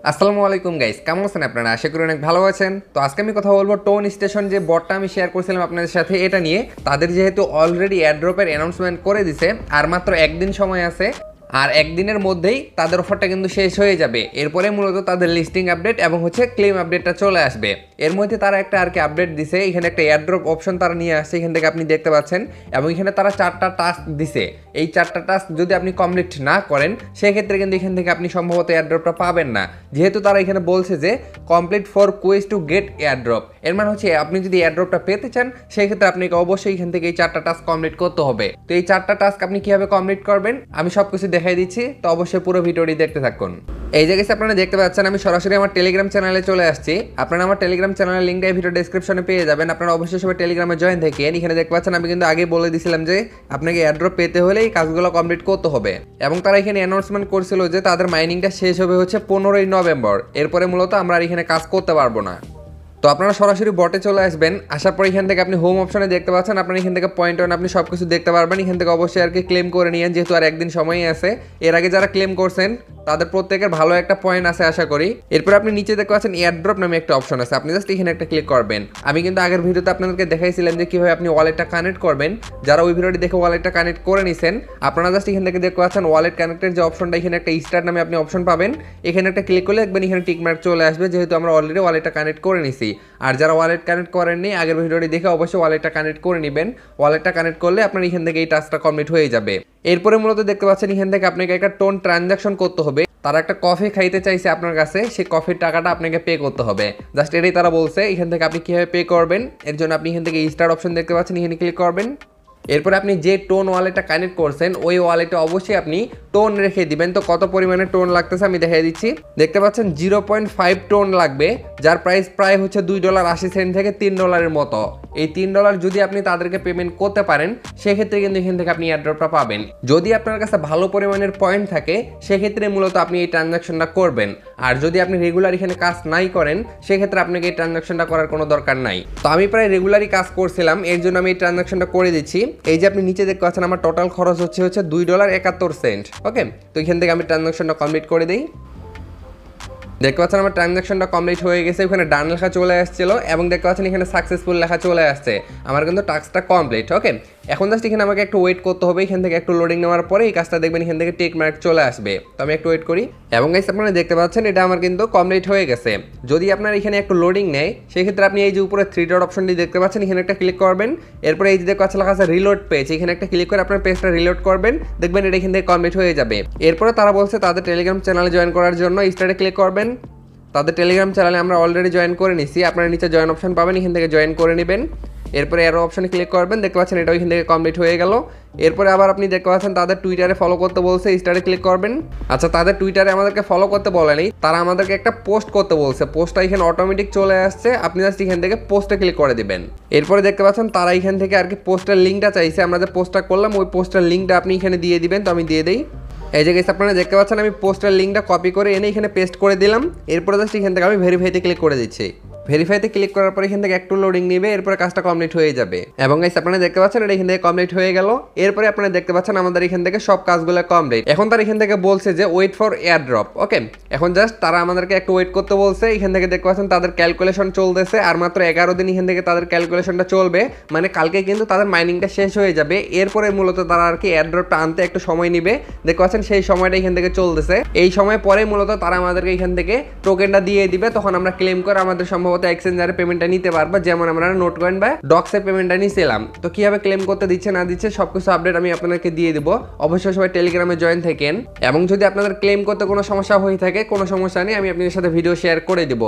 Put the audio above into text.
আসসালামু আলাইকুম গাইস, কেমন আছেন আপনারা? আশা করি অনেক ভালো আছেন। তো আজকে আমি কথা বলবো টোন স্টেশন যে বটটা আমি শেয়ার করছিলাম আপনাদের সাথে, এটা নিয়ে। তাদের যেহেতু অলরেডি এয়ারড্রপের অ্যানাউন্সমেন্ট করে দিছে, আর মাত্র একদিন সময় আছে, আর একদিনের মধ্যেই তাদের অফারটা কিন্তু শেষ হয়ে যাবে। এরপরে মূলত তাদের লিস্টিং আপডেট এবং ক্লেম আপডেটটা চলে আসবে। এর মধ্যে তারা একটা আর কি আপডেট দিছে, এখানে একটা এয়ারড্রপ অপশন তারা নিয়ে আসছে, এখান থেকে আপনি দেখতে পাচ্ছেন। এবং এখানে তারা 4টা টাস্ক দিছে। এই 4টা টাস্ক যদি আপনি কমপ্লিট না করেন, সেক্ষেত্রে কিন্তু এখান থেকে আপনি সম্ভবত এয়ারড্রপটা পাবেন না। যেহেতু তারা এখানে বলছে যে complete for Quest to get airdrop, এর মানে আপনি যদি এয়ারড্রপটা পেতে চান, সেক্ষেত্রে আপনাকে অবশ্যই এখান থেকে এই 4টা টাস্ক কমপ্লিট করতে হবে। তো এই 4টা টাস্ক আপনি কিভাবে কমপ্লিট করবেন আমি সবকিছু দেখাই দিচ্ছি, তো অবশ্যই পুরো ভিডিওটি দেখতে থাকুন। এই জায়গায় আপনারা দেখতে পাচ্ছেন আমি সরাসরি আমার টেলিগ্রাম চ্যানেলে চলে আসছি। আপনারা আমার টেলিগ্রাম চ্যানেলের লিঙ্কটা এই ভিডিও ডেসক্রিপশনে পেয়ে যাবেন। আপনারা অবশ্যই সবাই টেলিগ্রামে জয়েন থাকেন। এখানে দেখতে পাচ্ছেন আমি কিন্তু আগে বলে দিয়েছিলাম যে আপনাকে এয়ারড্রপ পেতে হলে এই কাজগুলো কমপ্লিট করতে হবে। এবং তারা এখানে অ্যানাউন্সমেন্ট করছিল যে তাদের মাইনিংটা শেষ হবে 15ই নভেম্বর। এরপরে মূলত আমরা আর এখানে কাজ করতে পারবো না। তো আপনারা সরাসরি বটে চলে আসবেন। আসার পর এখান থেকে আপনি হোম অপশনে দেখতে পাচ্ছেন, আপনারা এখান থেকে পয়েন্ট অন আপনি সব কিছু দেখতে পারবেন। এখান থেকে অবশ্যই আর কি ক্লেম করে নিয়েন, যেহেতু আর একদিন সময়ই আছে। এর আগে যারা ক্লেম করছেন তাদের প্রত্যেকের ভালো একটা পয়েন্ট আছে আশা করি। এরপর আপনি নিচে দেখতে পাচ্ছেন এয়ারড্রপ নামে একটা অপশন আছে, আপনি জাস্ট এখানে একটা ক্লিক করবেন। আমি কিন্তু আগের ভিডিওতে আপনাদেরকে দেখাইছিলাম যে কিভাবে আপনি ওয়ালেটটা কানেক্ট করবেন। যারা ওই ভিডিওটি দেখে ওয়ালেটটা কানেক্ট করে নিছেন, আপনারা জাস্ট এখান থেকে দেখতে পাচ্ছেন ওয়ালেট কানেক্টের যে অপশনটা, এখানে একটা স্টার্ট নামে আপনি অপশন পাবেন। এখানে একটা ক্লিক করলে দেখবেন এখানে টিকমার্ক চলে আসবে, যেহেতু আমরা অলরেডি ওয়ালেটটা কানেক্ট করে নিছি। আর যারা ওয়ালেট কানেক্ট করেননি, আগের ভিডিওটি দেখে অবশ্যই ওয়ালেটটা কানেক্ট করে নেবেন। ওয়ালেটটা কানেক্ট করলে আপনার এখান থেকে এই টাস্কটা কমপ্লিট হয়ে যাবে। এরপরে মূলত দেখতে পাচ্ছেন এখান থেকে আপনাকে একটা টোন ট্রানজাকশন করতে হবে। তারা একটা কফি খাইতে চাইছে আপনার কাছে, সেই কফির টাকাটা আপনাকে পে করতে হবে। জাস্ট এটাই তারা বলছে। এখান থেকে আপনি কিভাবে পে করবেন, এর জন্য আপনি এখান থেকে স্টার্ট অপশন দেখতে পাচ্ছেন, এখানে ক্লিক করবেন। এরপরে আপনি যে টোন ওয়ালেটটা কানেক্ট করছেন, ওই ওয়ালেটে অবশ্যই আপনি টোন রেখে দিবেন। তো কত পরিমাণে টোন লাগতেছে আমি দেখাই দিচ্ছি। দেখতে পাচ্ছেন 0.5 টোন লাগবে, যার প্রাইস প্রায় $2.80 থেকে $3 মতো। এই $3 যদি আপনি তাদেরকে পেমেন্ট করতে পারেন, সেক্ষেত্রে কিন্তু এখান থেকে আপনি এয়ারড্রপটা পাবেন। যদি আপনার কাছে ভালো পরিমাণের পয়েন্ট থাকে, সেক্ষেত্রে মূলত আপনি এই ট্রানজাকশনটা করবেন। আর যদি আপনি রেগুলার এখানে কাজ নাই করেন, সেক্ষেত্রে আপনাকে এই ট্রানজাকশনটা করার কোনো দরকার নাই। তো আমি প্রায় রেগুলারই কাজ করছিলাম, এর জন্য আমি এই ট্রানজাকশনটা করে দিচ্ছি। এই যে আপনি নিচে দেখতে পাচ্ছেন আমার টোটাল খরচ হচ্ছে $2.71। ওকে, তো এখান থেকে আমি ট্রানজাকশনটা কমপ্লিট করে দিই। দেখতে পাচ্ছেন আমার ট্রানজাকশনটা কমপ্লিট হয়ে গেছে, ওখানে ডান লেখা চলে আসছিল এবং দেখতে পাচ্ছেন এখানে সাকসেসফুল লেখা চলে আসছে। আমার কিন্তু টাস্কটা কমপ্লিট। ওকে, এখন জাস্ট এখানে আমাকে একটু ওয়েট করতে হবে। এখান থেকে একটু লোডিং নেওয়ার পরে এই কাজটা দেখবেন এখান থেকে টিক মার্ক চলে আসবে। তো আমি একটু ওয়েট করি এবং গাইস আপনারা দেখতে পাচ্ছেন এটা আমার কিন্তু কমপ্লিট হয়ে গেছে। যদি আপনার এখানে একটু লোডিং নেয়, সেক্ষেত্রে আপনি এই যে উপরে 3 ডট অপশনটি দেখতে পাচ্ছেন, এখানে একটা ক্লিক করবেন। এরপরে এই যে দেখতে পাচ্ছেন লেখা আছে রিলোড পেজ, এখানে একটা ক্লিক করে আপনার পেজটা রিলোড করবেন, দেখবেন এটা এখান থেকে কমপ্লিট হয়ে যাবে। এরপরে তারা বলছে তাদের টেলিগ্রাম চ্যানেলে জয়েন করার জন্য স্টার্টে ক্লিক করবেন। তাদের টেলিগ্রাম চ্যানেলে আমরা অলরেডি জয়েন করে নিছি, আপনারা নিচে জয়েন অপশন পাবেন, এখান থেকে জয়েন করে নেবেন। এরপরে অ্যারো অপশনে ক্লিক করবেন, দেখতে পাচ্ছেন এটা এখান থেকে কমপ্লিট হয়ে গেল। এরপরে আবার আপনি দেখতে পাচ্ছেন তাদের টুইটারে ফলো করতে বলছে, স্টারে ক্লিক করবেন। আচ্ছা, তাদের টুইটারে আমাদেরকে ফলো করতে বলেনি, তারা আমাদেরকে একটা পোস্ট করতে বলছে। পোস্টটা এখানে অটোমেটিক চলে আসছে, আপনি জাস্ট এখান থেকে পোস্টে ক্লিক করে দিবেন। এরপরে দেখতে পাচ্ছেন তারা এখান থেকে আর কি পোস্টের লিঙ্কটা চাইছে, আমরা যে পোস্টটা করলাম ওই পোস্টের লিঙ্কটা আপনি এখানে দিয়ে দিবেন। তো আমি দিয়ে দিই। এই যে গাইস আপনারা দেখতে পাচ্ছেন আমি পোস্টের লিঙ্কটা কপি করে এনে এখানে পেস্ট করে দিলাম। এরপরে জাস্ট এখান থেকে আমি ভেরিফাইতে ক্লিক করে দিচ্ছি। ভেরিফাইতে ক্লিক করার পর এখান থেকে একটু লোডিং নেবে, এরপরে কাজটা কমপ্লিট হয়ে যাবে। এবং গাইস আপনারা দেখতে পাচ্ছেন এটা এখান থেকে কমপ্লিট হয়ে গেল। এরপরে আপনারা দেখতে পাচ্ছেন আমাদের এখান থেকে সব কাজগুলো কমপ্লিট। এখন তারা এখান থেকে বলছে যে ওয়েট ফর এয়ারড্রপ। ওকে, এখন জাস্ট তারা আমাদেরকে একটু ওয়েট করতে বলছে। এখান থেকে দেখতে পাচ্ছেন তাদের ক্যালকুলেশন চলতেছে, আর মাত্র 11 দিন এখান থেকে তাদের ক্যালকুলেশনটা চলবে। মানে কালকে কিন্তু তাদের মাইনিংটা শেষ হয়ে যাবে। এরপরে মূলত তারা আর কি এয়ারড্রপটা আনতে একটু সময় নিবে। দেখতে পাচ্ছেন সেই সময়টা এখান থেকে চলতেছে। এই সময় পরে মূলত তারা আমাদেরকে এখান থেকে টোকেনটা দিয়ে দিবে, তখন আমরা ক্লেম করে আমাদের সম্ভবত এক্সচেঞ্জারে পেমেন্টটা নিতে পারবো, যেমন আমরা নোট কয়েন বা ডক্সে পেমেন্টটা নিয়েছিলাম। তো কিভাবে ক্লেম করতে দিচ্ছে না দিচ্ছে সবকিছু আপডেট আমি আপনাদেরকে দিয়ে দিব। অবশ্যই সবাই টেলিগ্রামে জয়েন থাকেন। এবং যদি আপনাদের ক্লেম করতে কোনো সমস্যা হয়ে থাকে, কোনো সমস্যা নেই, আমি আপনাদের সাথে ভিডিও শেয়ার করে দিব।